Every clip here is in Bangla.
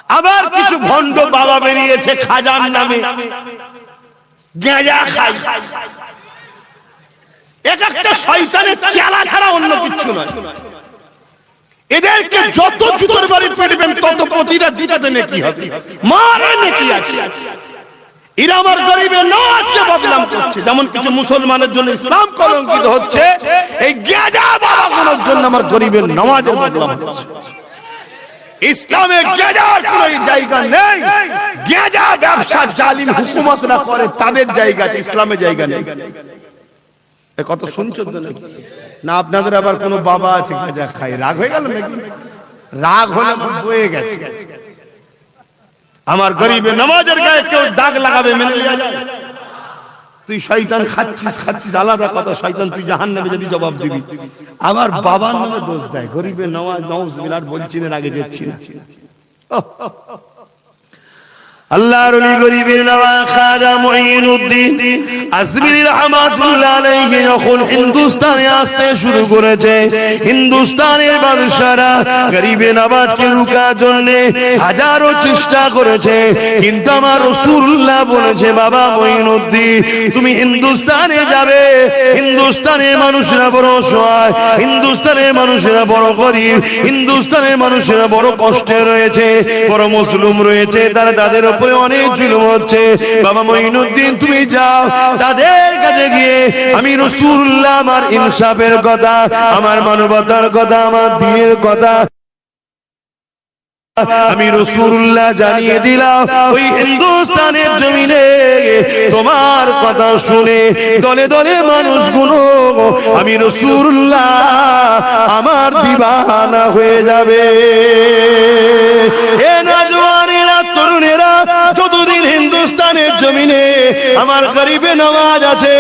আবার কিছু ভণ্ড বাবা বেরিয়েছে খাজার নামে গাঁজা খায়। এক একটা শয়তানের চেলা ছাড়া অন্য কিছু নয়। এদেরকে যত জুতোর বাড়ি পেটবেন তত প্রতিটা দিটাতে নেকি হবে, মারে নেকি আছে। এরা আমার গরিবের নামাজকে বদনাম করছে, যেমন কিছু মুসলমানের জন্য ইসলাম কলঙ্কিত হচ্ছে, এই গাঁজা বাবাগুলোর জন্য আমার গরিবের নামাজের বদনাম হচ্ছে। ইসলামে গাঁজার কোনো জায়গা নেই। গাঁজা ব্যবসা জালিম হুকুমতরা করে, তাদের জায়গা আছে, ইসলামের জায়গা নেই। কত শুনছো না? আপনাদের আবার কোন বাবা আছে গাঁজা খায়, রাগ হয়ে গেল নাকি? রাগ হলে বয়ে গেছে। আমার গরিবের নামাজের গায়ে কেউ দাগ লাগাবে মেনে নেওয়া যায়? তুই শয়তান খাচ্ছিস আলাদা কথা, শয়তান তুই জাহান্নামে যাবি, জবাব দিবি। আবার বাবার নামে দোষ দেয়। গরিবের নামাজ নাউজুবিল্লাহ বলছি না, আগে যাচ্ছি না। আল্লাহর ওলি গরিবের নওয়াজ খাজা মুঈনুদ্দিন আজমিরি রাহমাতুল্লাহ আলাইহি যখন হিন্দুস্তানে আসতে শুরু করেছে, হিন্দুস্তানের বাদশারা গরিবের নওয়াজকে রুখার জন্য হাজারো চেষ্টা করেছে, কিন্তু আমার রাসূলুল্লাহ বলেছে, বাবা মুঈনুদ্দিন তুমি হিন্দুস্তানে যাবে। হিন্দুস্তানের মানুষেরা বড় অসহায়, হিন্দুস্তানের মানুষেরা বড় গরিব, হিন্দুস্তানের মানুষেরা বড় কষ্টে রয়েছে, বড় মজলুম রয়েছে, তাদের উপরে অনেক জুলুম হচ্ছে। বাবা মুঈনুদ্দিন তুমি যাও, তাদের কাছে গিয়ে আমি রাসূলুল্লাহ আমার ইনসাফের কথা, আমার মানবতার কথা, আমার দ্বীনের কথা আমি রাসূলুল্লাহ জানিয়ে দিলাম। ওই হিন্দুস্তানের জমিনে তোমার কথা শুনে দলে দলে মানুষগুলো আমি রাসূলুল্লাহ আমার দিওয়ানা হয়ে যাবে। এ নওজওয়ানেরা, তরুণেরা, যতদিন হিন্দুস্তানের জমিনে আমার গরিবে নওয়াজ আছে,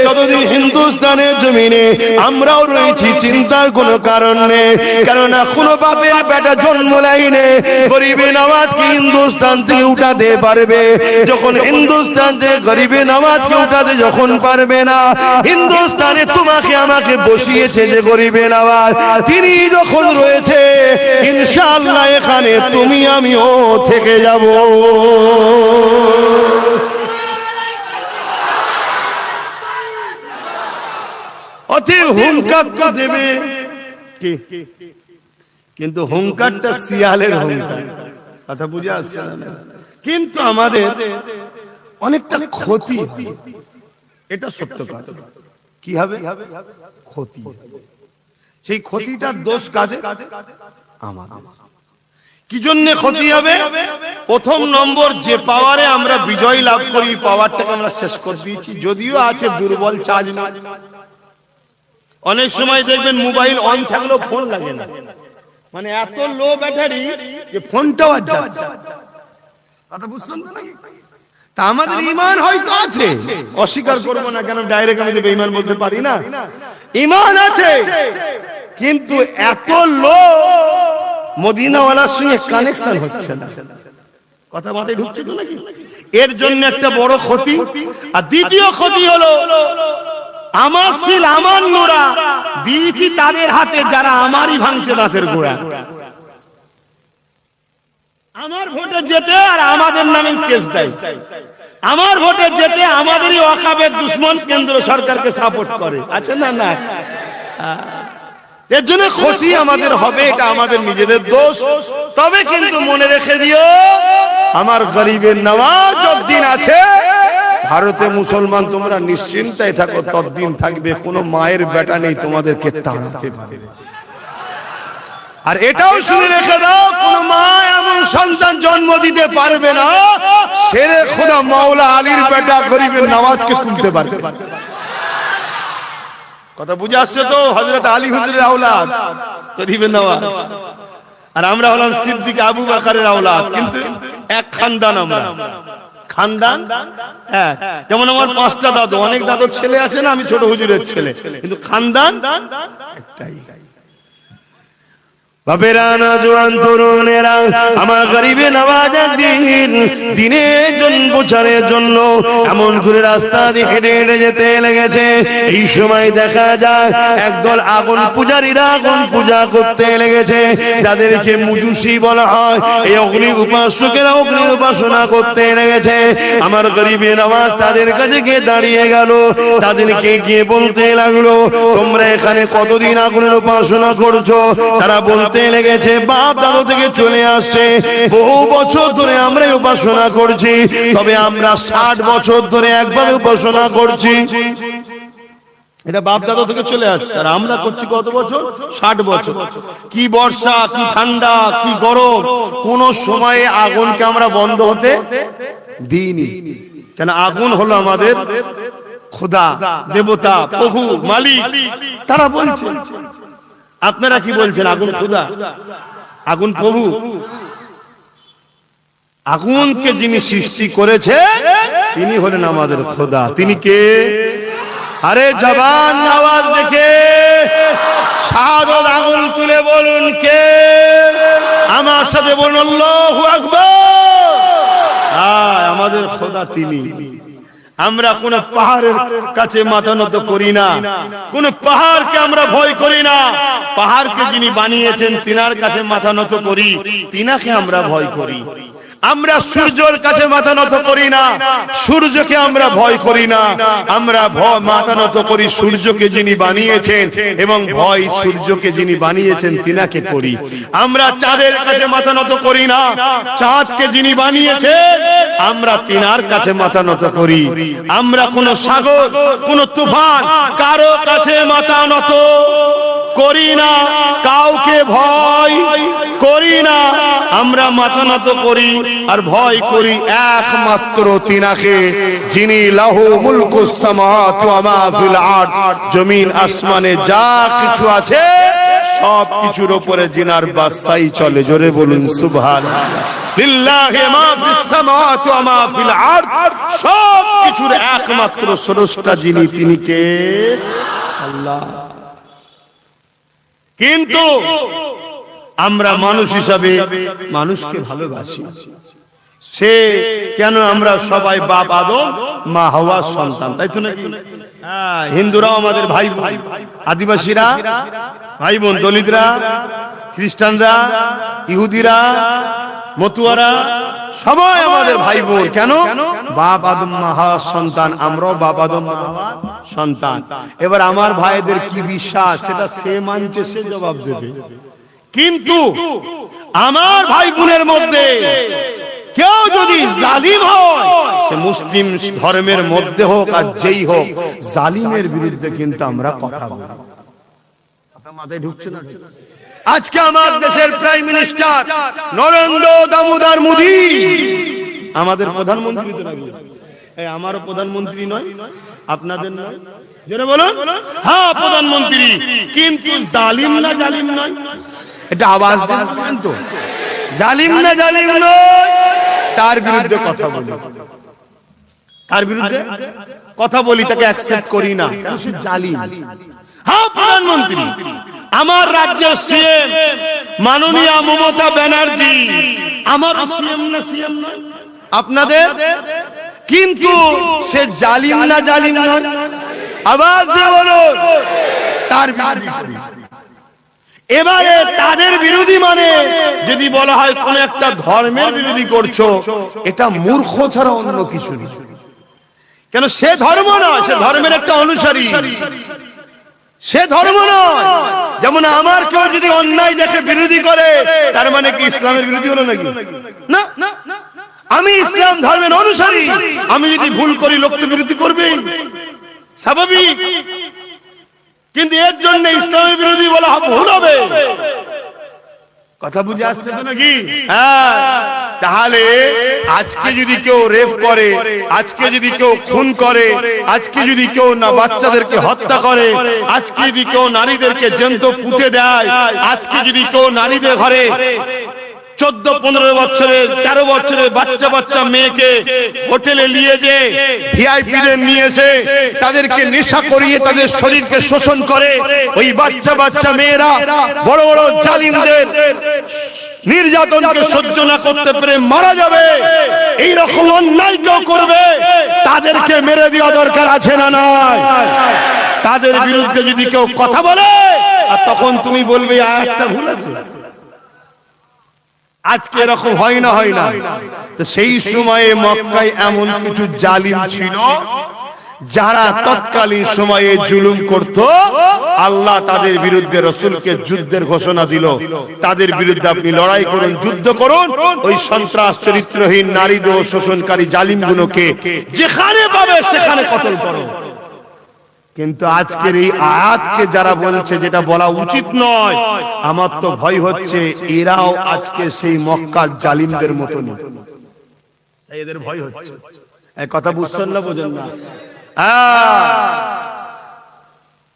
ততদিন হিন্দুস্তানের জমিনে আমরাও রয়েছি, চিন্তার কোনো কারণ নেই। কেননা কোনো বাপের বেটা জন্ম লাইনে গরিবে নওয়াজকে হিন্দুস্তান থেকে উঠাতে পারবে। যখন হিন্দুস্তান থেকে গরিবে নওয়াজকে উঠাতে যখন পারবে না, হিন্দুস্তানে তোমাকে আমাকে বসিয়েছে যে গরিবে নওয়াজ, তিনি যখন রয়েছে, ইনশাআল্লাহ এখানে তুমি আমিও থেকে যাব। অতি হুঙ্কার তো দেবে কি, কিন্তু হুঙ্কারটা শিয়ালের হুঙ্কার, কথা বুঝে আসছে না? কিন্তু আমাদের অনেকটা ক্ষতি, এটা সত্য কথা। কি হবে? ক্ষতি। সেই ক্ষতিটার দোষ কাদের? আমাদের। কি জন্য ক্ষতি হবে? প্রথম নম্বর, যে পাওয়ারে আমরা বিজয় লাভ করি, পাওয়ারটাকে আমরা শেষ করে দিয়েছি। যদিও আছে দুর্বল, চার্জ না। অনেক সময় দেখবেন মোবাইল অন থাকলেও ফোন লাগে না, মানে এত লো ব্যাটারি যে ফোনটাও আর যাচ্ছে। কথা বুঝছেন তো নাকি? তা আমাদের ঈমান হয়তো আছে, অস্বীকার করব না, কেন ডাইরেক্ট আমি বেঈমান বলতে পারি না। ঈমান আছে, কিন্তু এত লো মদিনাওয়ালার সঙ্গে কানেকশন হচ্ছে না। কথা মাথায় ঢুকছে তো নাকি? এর জন্য একটা বড় ক্ষতি। আর দ্বিতীয় ক্ষতি হলো, আমার সিল, আমার নোরা দিয়েছি তাদের হাতে যারা আমারই ভাঙছে দাঁতের গোড়া। আমার ভোটে যেতে আর আমাদের নামে কেস দেয়, আমার ভোটে যেতে আমাদেরই ওয়াকাবের দুশমন কেন্দ্র সরকারকে সাপোর্ট করে, আছে না? না, এর জন্য ক্ষতি আমাদের হবে, এটা আমাদের নিজেদের দোষ। তবে কিন্তু মনে রেখে দিও, আমার গরিবের নওয়াজ যতদিন আছে ভারতে মুসলমান, তোমরা নিশ্চিন্তায় থাকো, ততদিন থাকবে। কোনো মায়ের বেটা নেই তোমাদেরকে তাড়াতে পারবে। আর এটাও শুনে রেখে দাও, কোন মা এমন সন্তান জন্ম দিতে পারবে না শেরে খোদা মাওলা আলীর বেটা গরিবের নওয়াজকে তুলতে পারবে। কথা বুঝে আসছে তো? হযরত আলী হুজুরের আওলাদ গরিবের নওয়াজ, আর আমরা হলাম সিদ্দিক আবু বকরের আওলাদ, কিন্তু এক খানদান আমরা। খানদান এক, যেমন আমার 5টা দাদু, অনেক দাদুর ছেলে আছে না, আমি ছোট হুজুরের ছেলে, কিন্তু খানদান একটাই। বাপেরা, নওজোয়ান তরুণেরা, আমার গরিবে নওয়াজের দিনের জন্য প্রচারের জন্য এমন করে রাস্তা দিয়ে হেঁটে হেঁটে যেতে লেগেছে। এই সময় দেখা যায় একদল আগুন পূজারীরা আগুন পূজা করতে লেগেছে, যাদেরকে মুজুসি বলা হয়। এই অগ্নি উপাসকেরা অগ্নির উপাসনা করতে লেগেছে। আমার গরিবে নওয়াজ তাদের কাছে গিয়ে দাঁড়িয়ে গেল, তাদেরকে গিয়ে বলতে লাগলো, তোমরা এখানে কতদিন আগুনের উপাসনা করছো? তারা বলতে লেগেছে, বাপ দাদু থেকে চলে আসছে, বহু বছর ধরে আমরা উপাসনা করছি, তবে আমরা 60 বছর ধরে একভাবে উপাসনা করছি। এটা বাপ দাদা থেকে চলে আসছে, আর আমরা করছি কত বছর? 60 বছর। কি বর্ষা, কি ঠান্ডা, কি গরম, কোন সময়ে আগুনকে আমরা বন্ধ হতে দিইনি। কেন? আগুন হলো আমাদের খোদা, দেবতা, প্রভু, মালিক। তারা বলছে, আপনারা কি বলছেন? আগুন খোদা, আগুন প্রভু। আগুনকে যিনি সৃষ্টি করেছে তিনি হলেন আমাদের খোদা। তিনি কে? আরে জবান আওয়াজ দেখে শাহাদাত আগুন তুলে বলুন কে? আমার সাথে বলুন আল্লাহু আকবার। আমাদের খোদা তিনি। আমরা কোন পাহাড়ের কাছে মাথা নত করি না, কোন পাহাড়কে আমরা ভয় করি না। পাহাড়কে যিনি বানিয়েছেন তিনার কাছে মাথা নত করি, তিনাকে আমরা ভয় করি। আমরা সূর্যের কাছে মাথা নত করি না, সূর্যকে আমরা ভয় করি না। আমরা মাথা নত করি সূর্যকে যিনি বানিয়েছেন, এবং ভয় সূর্যকে যিনি বানিয়েছেন তিনাকে করি। আমরা চাঁদের কাছে মাথা নত করি না, চাঁদকে যিনি বানিয়েছেন আমরা তিনার কাছে মাথা নত করি। আমরা কোন সাগর, কোন তুফান, কারো কাছে মাথা নত করি না, কাউকে ভয় করি না। আমরা মাথা নত করি আর ভয় করি একমাত্র তিনাকে, যিনি লাহু মুলকুস সামাওয়াতি ওয়া মা ফিল আরদ, জমিন আসমানে যা কিছু আছে সব কিছুর উপরে জিনার বাদশাহী চলে। জোরে বলুন সুবহানাল্লাহ। লিল্লাহি মা ফিস সামাওয়াতি ওয়া মা ফিল আরদ, সব কিছুর একমাত্র স্রষ্টা যিনি, তিনি কে? আল্লাহ। কিন্তু আমরা মানুষ হিসাবে মানুষকে ভালোবাসি। সে কেন? আমরা সবাই বাপ আদম মা হাওয়ার সন্তান, তাই তো নাকি? হিন্দুরাও আমাদের ভাই বোন, আদিবাসীরা ভাই বোন, দলিতরা, খ্রিস্টানরা, ইহুদিরা, মতুয়ারা সবাই আমাদের ভাই বোন। কেন? বাপ আদম মা হাওয়ার সন্তান, আমরাও বাপ আদম মা হাওয়ার সন্তান। এবার আমার ভাইদের কি বিশ্বাস সেটা সে মানছে, সে জবাব দেবে। কিন্তু আমার ভাই বোনের মধ্যে কেউ যদি জালিম হয়, সে মুসলিম ধর্মের মধ্যে হোক আর যেই হোক, জালিমের বিরুদ্ধে কিন্তু আমরা কথা বলি। মাথায় ঢুকছে না? আজকে আমার দেশের প্রাইম মিনিস্টার নরেন্দ্র দামোদর মোদী, আমাদের প্রধানমন্ত্রী তো নাকি? আমারও প্রধানমন্ত্রী নয়, আপনাদের নয়, জোরে বলুন। হ্যাঁ প্রধানমন্ত্রী, কিন্তু জালিম না জালিম নয়? এটা আওয়াজ দেন তো, জালিম না জালিম নয়। তার বিরুদ্ধে কথা বলি, তার বিরুদ্ধে কথা বলি, তাকে অ্যাকসেপ্ট করি না, সে জালিম। হ্যাঁ প্রধানমন্ত্রী, আমার রাজ্যের সিএম মাননীয় মমতা ব্যানার্জি, আমার সিএম না সিএম নয় আপনাদের, কিন্তু সে জালিম না জালিম নয়? আওয়াজ দিয়ে বলুন। তার বিরুদ্ধে এবারে তাদের বিরোধী মানে যদি বলা হয় কোন একটা ধর্মের বিরোধী করছো, এটা মূর্খ ছাড়া অন্য কিছু নেই। কেন? সে ধর্ম না, সে ধর্মের একটা অনুসারী, সে ধর্ম নয়। যেমন আমার কেউ যদি অন্যায় দেখে বিরোধী করে, তার মানে কি ইসলামের বিরোধী হলো নাকি? না, আমি ইসলাম ধর্মের অনুসারী, আমি যদি ভুল করি লোক তো বিরোধী করবে, স্বাভাবিক। কিন্তু এর জন্য ইসলামের বিরোধী বলা ভুল হবে। কথা বুঝে আসছে তো নাকি? হ্যাঁ। তাহলে আজকে যদি কেউ রেপ করে, আজকে যদি কেউ খুন করে, আজকে যদি কেউ না বাচ্চাদেরকে হত্যা করে, আজকে যদি কেউ নারীদেরকে জ্যান্ত পুঁতে দেয়, আজকে যদি কেউ নারীদের ঘরে 14-15 বছরের 13 বছরের বাচ্চা বাচ্চা মেয়েকে হোটেলে নিয়ে যে ভিআইপিদের নিয়ে এসে তাদেরকে নেশা করিয়ে তাদের শরীরকে শোষণ করে, ওই বাচ্চা বাচ্চা মেয়েরা বড় বড় জালিমদের নির্যাতনকে সহ্য না করতে পেরে মারা যাবে। এই রকম অন্যায় কেউ করবে তাদেরকে মেরে দেওয়া দরকার আছে না নাই? তাদের বিরুদ্ধে যদি কেউ কথা বলে আর তখন তুমি বলবে আয়াতটা ভুল আছে। আজকে এরকম হয় না, হয় না? তো সেই সময়ে মক্কায় এমন কিছু জালিম ছিল যারা তৎকালীন সময়ে জুলুম করত। আল্লাহ তাদের বিরুদ্ধে রাসূলকে যুদ্ধের ঘোষণা দিল, তাদের বিরুদ্ধে আপনি লড়াই করুন, যুদ্ধ করুন, ওই সন্ত্রাস চরিত্রহীন নারী দেহ শোষণকারী জালিমগুলোকে যেখানে পাবে সেখানে কতল করো। কিন্তু আজকের এই আয়াতকে যারা বলছে যেটা বলা উচিত নয়, আমার তো ভয় হচ্ছে এরাও আজকে সেই মক্কার জালিমদের মতো নয়। এদের ভয় হচ্ছে। এই কথা বুঝছেন না, বোঝেন না?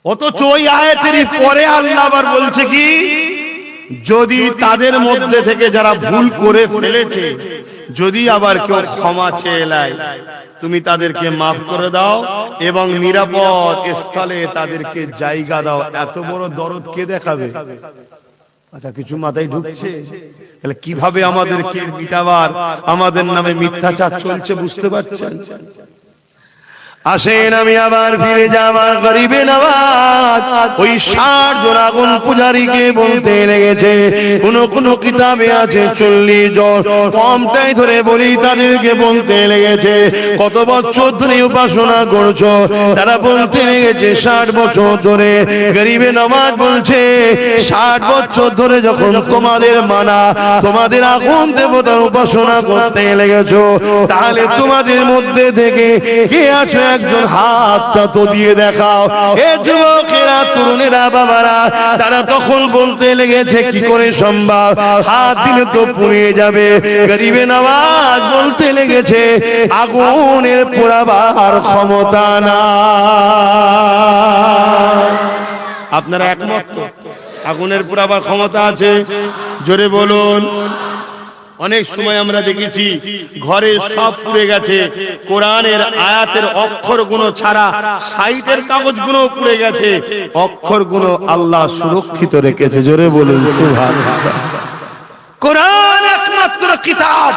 অথচ ওই আয়াতের পরে আল্লাহ আবার বলছে কি, যদি তাদের মধ্যে থেকে যারা ভুল করে ফেলেছে যদি আবার কেউ ক্ষমা চেয়ে নেয় তুমি তাদেরকে মাফ করে দাও এবং নিরাপদ স্থলে তাদেরকে জায়গা দাও। এত বড় দরদ কে দেখাবে? আচ্ছা, কিছু মাথায় ঢুকছে? তাহলে কিভাবে আমাদেরকে মিটাবার, আমাদের নামে মিথ্যাচার চলছে বুঝতে পারছেন? আসেন আমি আবার ফিরে যাবার গরিবে নওয়াজ ওই 60 জন আগুন পূজারীকে বলতে লেগেছে, কোন কিতাবে আছে 40 জন, কমটাই ধরে বলি তাদেরকে বলতে লেগেছে কত বছর ধরে উপাসনা করছো? তারা বলতে লেগেছে 60 বছর ধরে। গরিবে নওয়াজ বলছে 60 বছর ধরে যখন তোমাদের মানা, তোমাদের আগুন দেবতার উপাসনা করতে লেগেছো, তাহলে তোমাদের মধ্যে থেকে কে আছে একজন হাতটা তো দিয়ে দেখাও। এ যুবকেরা, তরুণেরা, বাবারা, তারা তখন বলতে লেগেছে কি করে সম্ভব, হাত দিলে তো পুড়িয়ে যাবে। গরিবে নওয়াজ বলতে লেগেছে আগুনের পোড়াবার ক্ষমতা না। আপনারা একমত তো? আগুনের পোড়াবার ক্ষমতা আছে? জোরে বলুন। অনেক সময় আমরা দেখেছি ঘরে সব পুড়ে গেছে, কোরআনের আয়াতের অক্ষরগুলো ছাড়া সাইটের কাগজগুলো পুড়ে গেছে, অক্ষরগুলো আল্লাহ সুরক্ষিত রেখেছে। জোরে বলুন সুবহানাল্লাহ। কোরআন একমাত্র কিতাব